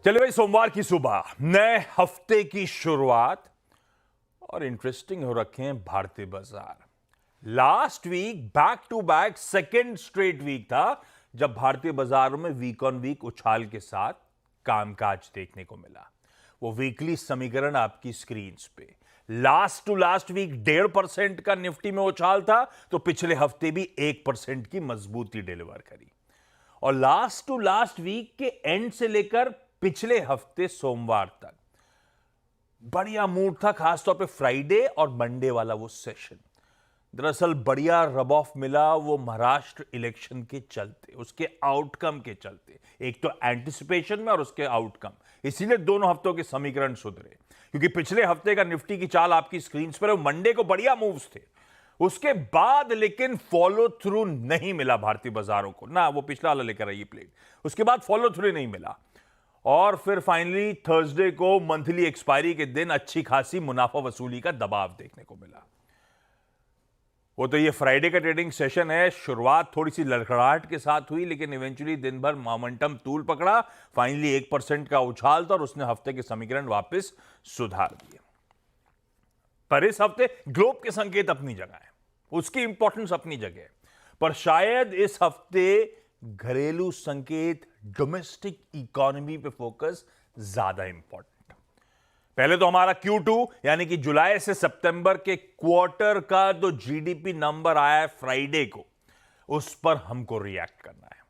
चलिए भाई, सोमवार की सुबह नए हफ्ते की शुरुआत और इंटरेस्टिंग हो रखे हैं भारतीय बाजार। Last week back to back second straight week था जब भारतीय बाजारों में वीक ऑन वीक उछाल के साथ कामकाज देखने को मिला। वो वीकली समीकरण आपकी स्क्रीन पे। लास्ट टू लास्ट वीक 1.5% का निफ्टी में उछाल था, तो पिछले हफ्ते भी 1% की मजबूती डिलीवर करी। और लास्ट टू लास्ट वीक के एंड से लेकर पिछले हफ्ते सोमवार तक बढ़िया मूड था, खासतौर पे फ्राइडे और मंडे वाला वो सेशन। दरअसल बढ़िया रब ऑफ मिला वो महाराष्ट्र इलेक्शन के चलते, उसके आउटकम के चलते। एक तो एंटिसिपेशन में और उसके आउटकम, इसीलिए दोनों हफ्तों के समीकरण सुधरे। क्योंकि पिछले हफ्ते का निफ्टी की चाल आपकी स्क्रीन पर, मंडे को बढ़िया मूव्स थे, उसके बाद लेकिन फॉलो थ्रू नहीं मिला भारतीय बाजारों को ना। वो पिछला वाला लेकर आई प्लेट, उसके बाद फॉलो थ्रू नहीं मिला। और फिर फाइनली थर्सडे को मंथली एक्सपायरी के दिन अच्छी खासी मुनाफा वसूली का दबाव देखने को मिला। वो तो ये फ्राइडे का ट्रेडिंग सेशन है, शुरुआत थोड़ी सी लड़खड़ाहट के साथ हुई, लेकिन इवेंचुअली दिन भर मोमेंटम तूल पकड़ा। फाइनली 1% का उछाल था और उसने हफ्ते के समीकरण वापस सुधार दिए। पर इस हफ्ते ग्लोब के संकेत अपनी जगह है, उसकी इंपॉर्टेंस अपनी जगह है, पर शायद इस हफ्ते घरेलू संकेत, डोमेस्टिक इकोनॉमी पे फोकस ज्यादा इंपॉर्टेंट। पहले तो हमारा Q2 यानी कि जुलाई से सितंबर के क्वार्टर का जो जीडीपी नंबर आया है फ्राइडे को, उस पर हमको रिएक्ट करना है।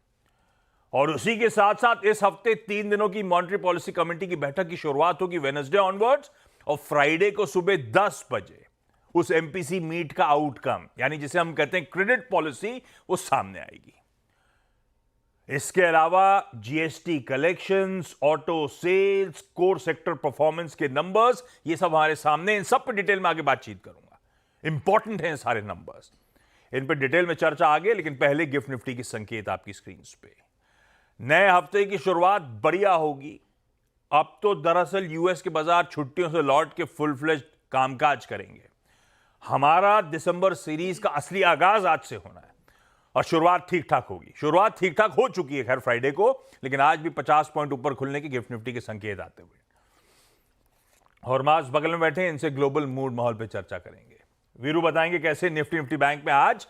और उसी के साथ साथ इस हफ्ते 3 दिनों की मॉनेटरी पॉलिसी कमेटी की बैठक की शुरुआत होगी वेडनेसडे ऑनवर्ड्स, और फ्राइडे को सुबह 10 बजे उस एमपीसी मीट का आउटकम, यानी जिसे हम कहते हैं क्रेडिट पॉलिसी, वो सामने आएगी। इसके अलावा GST collections, auto sales, core sector performance के नंबर्स, ये सब हमारे सामने। इन सब पर डिटेल में आगे बातचीत करूंगा, इंपॉर्टेंट हैं सारे नंबर्स, इन पर डिटेल में चर्चा आगे। लेकिन पहले गिफ्ट निफ्टी की संकेत आपकी स्क्रीन पे। नए हफ्ते की शुरुआत बढ़िया होगी। अब तो दरअसल यूएस के बाजार छुट्टियों से लौट के फुल फ्लेज कामकाज करेंगे। हमारा दिसंबर सीरीज का असली आगाज आज से होना है और शुरुआत ठीक ठाक होगी। शुरुआत ठीक ठाक हो चुकी है खैर फ्राइडे को, लेकिन आज भी 50 पॉइंट ऊपर खुलने की गिफ्ट निफ्टी के संकेत आते हुए। हॉर्मास बगल में बैठे, इनसे ग्लोबल मूड माहौल पे चर्चा करेंगे। वीरू बताएंगे कैसे निफ्टी बैंक में आज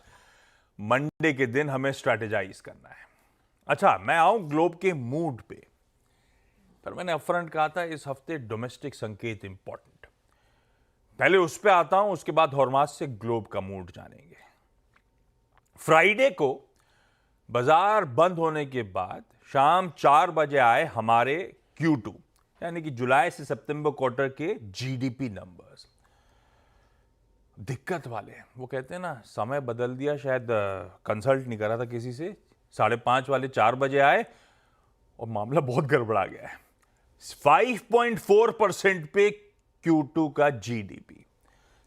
मंडे के दिन हमें स्ट्रैटेजाइज करना है। अच्छा, मैं आऊं ग्लोब के मूड पे, पर मैंने अपफ्रंट कहा था इस हफ्ते डोमेस्टिक संकेत इंपॉर्टेंट। पहले उस पे आता हूं, उसके बाद हॉर्मास से ग्लोब का मूड जानेंगे। फ्राइडे को बाजार बंद होने के बाद शाम 4 बजे आए हमारे Q2 यानी कि जुलाई से सितंबर क्वार्टर के जीडीपी नंबर्स। दिक्कत वाले, वो कहते हैं ना, समय बदल दिया, शायद कंसल्ट नहीं करा था किसी से। 5:30 वाले 4 बजे आए और मामला बहुत गड़बड़ा गया है। 5.4% पे Q2 का जीडीपी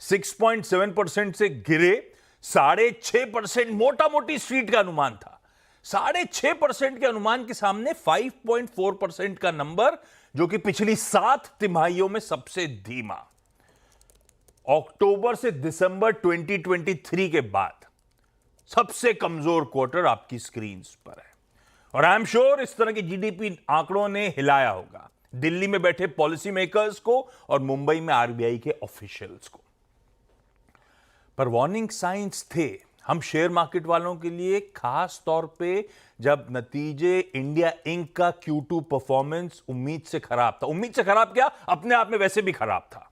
6.7% से गिरे 6.5%। मोटा मोटी स्ट्रीट का अनुमान था। 6.5% के अनुमान के सामने 5.4% का नंबर, जो कि पिछली 7 तिमाहियों में सबसे धीमा। अक्टूबर से दिसंबर 2023 के बाद सबसे कमजोर क्वार्टर आपकी स्क्रीन पर है। और आई एम श्योर इस तरह के जीडीपी आंकड़ों ने हिलाया होगा दिल्ली में बैठे पॉलिसी मेकर्स को और मुंबई में आरबीआई के ऑफिशियल्स को। पर वार्निंग साइंस थे हम शेयर मार्केट वालों के लिए, खास तौर पे जब नतीजे इंडिया इंक का Q2 परफॉर्मेंस उम्मीद से खराब था। उम्मीद से खराब क्या, अपने आप में वैसे भी खराब था।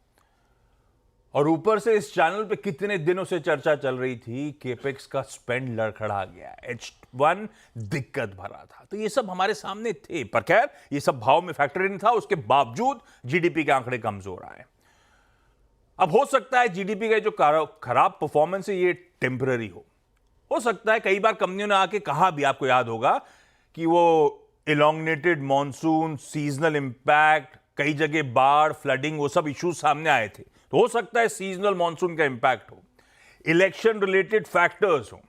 और ऊपर से इस चैनल पे कितने दिनों से चर्चा चल रही थी, केपेक्स का स्पेंड लड़खड़ा गया, H1 दिक्कत भरा था। तो ये सब हमारे सामने थे, पर खैर ये सब भाव में फैक्टर इन था। उसके बावजूद जीडीपी के आंकड़े कमजोर आए। अब हो सकता है जीडीपी का जो खराब परफॉर्मेंस है ये टेम्पररी हो सकता है। कई बार कंपनियों ने आके कहा भी, आपको याद होगा, कि वो इलॉन्गेटेड मॉनसून, सीजनल इंपैक्ट, कई जगह बाढ़, फ्लडिंग, वो सब इश्यूज सामने आए थे। तो हो सकता है सीजनल मॉनसून का इंपैक्ट हो, इलेक्शन रिलेटेड फैक्टर्स हो,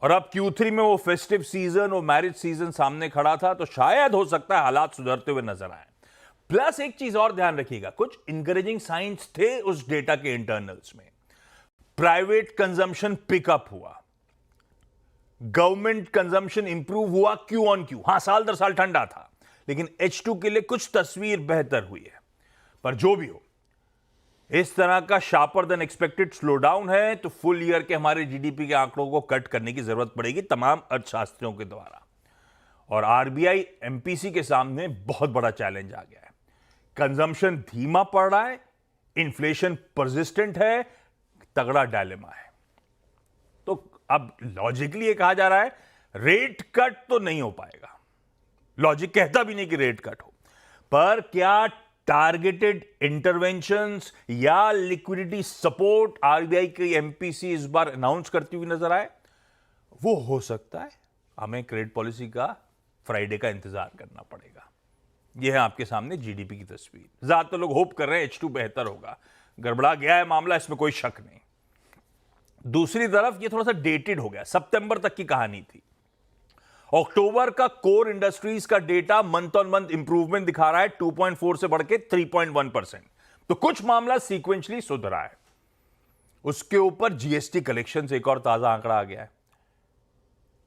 और अब Q3 में वो फेस्टिव सीजन और मैरिज सीजन सामने खड़ा था, तो शायद हो सकता है हालात सुधरते हुए नजर आए। प्लस एक चीज और ध्यान रखिएगा, कुछ इंकरेजिंग साइंस थे उस डेटा के इंटरनल्स में। प्राइवेट कंजम्पशन पिकअप हुआ, गवर्नमेंट कंजम्पशन इंप्रूव हुआ Q on Q। हां, साल दर साल ठंडा था, लेकिन H2 के लिए कुछ तस्वीर बेहतर हुई है। पर जो भी हो, इस तरह का sharper then expected slow down है तो फुल ईयर के हमारे जीडीपी के आंकड़ों को कट करने की जरूरत पड़ेगी तमाम अर्थशास्त्रियों के द्वारा। और आरबीआई एमपीसी के सामने बहुत बड़ा चैलेंज आ गया है। कंजम्पशन धीमा पड़ रहा है, इन्फ्लेशन परसिस्टेंट है, तगड़ा डायलेमा है। तो अब लॉजिकली ये कहा जा रहा है रेट कट तो नहीं हो पाएगा, लॉजिक कहता भी नहीं कि रेट कट हो, पर क्या टारगेटेड इंटरवेंशंस या लिक्विडिटी सपोर्ट आरबीआई की एमपीसी इस बार अनाउंस करती हुई नजर आए, वो हो सकता है। हमें क्रेडिट पॉलिसी का फ्राइडे का इंतजार करना पड़ेगा। यह है आपके सामने जीडीपी की तस्वीर। ज्यादातर लोग होप कर रहे हैं H2 बेहतर होगा, गड़बड़ा गया है मामला, इसमें कोई शक नहीं। दूसरी तरफ यह थोड़ा सा डेटेड हो गया, सितंबर तक की कहानी थी। अक्टूबर का कोर इंडस्ट्रीज का data month on month improvement दिखा रहा है, 2.4 से बढ़ के 3.1%। तो कुछ मामला सीक्वेंशली सुधरा है। उसके ऊपर जीएसटी कलेक्शन से एक और ताजा आंकड़ा आ गया है।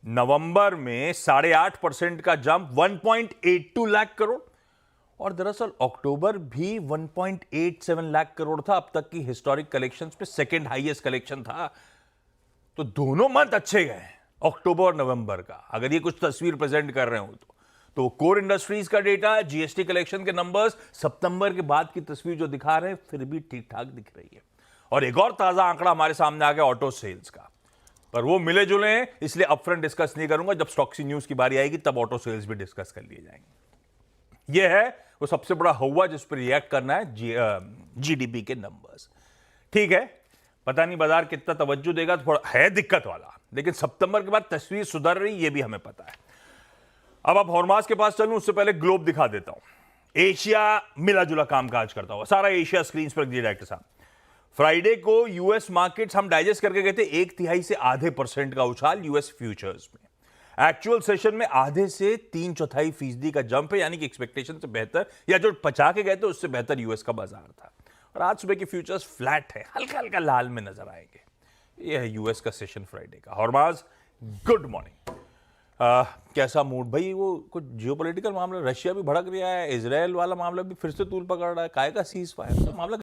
नवंबर में 8.5% का जंप 1.82 लाख करोड़, और दरअसल अक्टूबर भी 1.87 लाख करोड़ था। अब तक की हिस्टोरिक कलेक्शंस पे सेकंड हाईएस्ट कलेक्शन था। तो दोनों मंथ अच्छे गए, अक्टूबर और नवंबर का, अगर ये कुछ तस्वीर प्रेजेंट कर रहे हो तो कोर इंडस्ट्रीज का डेटा, जीएसटी कलेक्शन के नंबर्स, सितंबर के बाद की तस्वीर जो दिखा रहे हैं फिर भी ठीक ठाक दिख रही है। और एक और ताजा आंकड़ा हमारे सामने आ गया ऑटो सेल्स का, पर वो मिले जुले हैं, इसलिए अपफ्रंट डिस्कस नहीं करूंगा। जब स्टॉक्सी न्यूज की बारी आएगी तब ऑटो सेल्स भी डिस्कस कर लिए जाएंगे। यह है वो सबसे बड़ा हुआ जिस पर रिएक्ट करना है, जीडीपी के नंबर्स। ठीक है, पता नहीं बाजार कितना तवज्जो देगा, थोड़ा है दिक्कत वाला, लेकिन सितंबर के बाद तस्वीर सुधर रही, ये भी हमें पता है। अब आप हॉर्मास के पास चलूं उससे पहले ग्लोब दिखा देता हूं। एशिया मिला जुला कामकाज करता हुआ, सारा एशिया स्क्रीन पर दिए डायरेक्टर साहब। फ्राइडे को यूएस मार्केट्स हम डाइजेस्ट करके गए थे, 1/3 से आधे % का उछाल यूएस फ्यूचर्स में। एक्चुअल सेशन में आधे से 3/4% का जंप है, यानी कि एक्सपेक्टेशन से बेहतर, या जो पचा के गए थे उससे बेहतर यूएस का बाजार था। और आज सुबह के फ्यूचर्स फ्लैट है, हल्का हल्का लाल में नजर आएंगे। यह है यूएस का सेशन फ्राइडे का। हॉर्मास, गुड मॉर्निंग। कैसा मूड भाई? वो कुछ जियोपॉलिटिकल मामला, रशिया भी भड़क रहा है, इजराइल वाला मामला भी फिर से तूल पकड़ रहा है, काय का सीज फायर, तो मामला